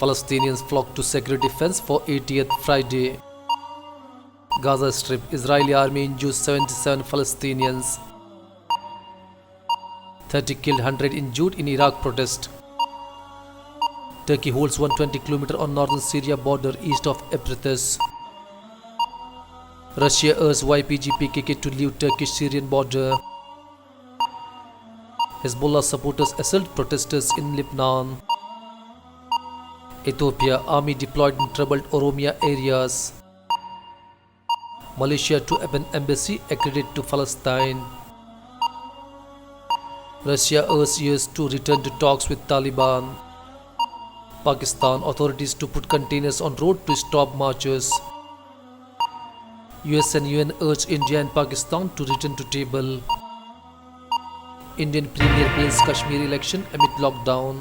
Palestinians flock to security fence for 80th Friday. Gaza Strip, Israeli army injures 77 Palestinians. 30 killed, 100 injured in Iraq protest. Turkey holds 120 km on northern Syria border east of Epirus. Russia urges YPG PKK to leave Turkish-Syrian border. Hezbollah supporters assault protesters in Lebanon. Ethiopia, army deployed in troubled Oromia areas. Malaysia to open embassy accredited to Palestine. Russia urges US to return to talks with Taliban. Pakistan, authorities to put containers on road to stop marchers. US and UN urge India and Pakistan to return to table. Indian Premier hails Kashmir election amid lockdown.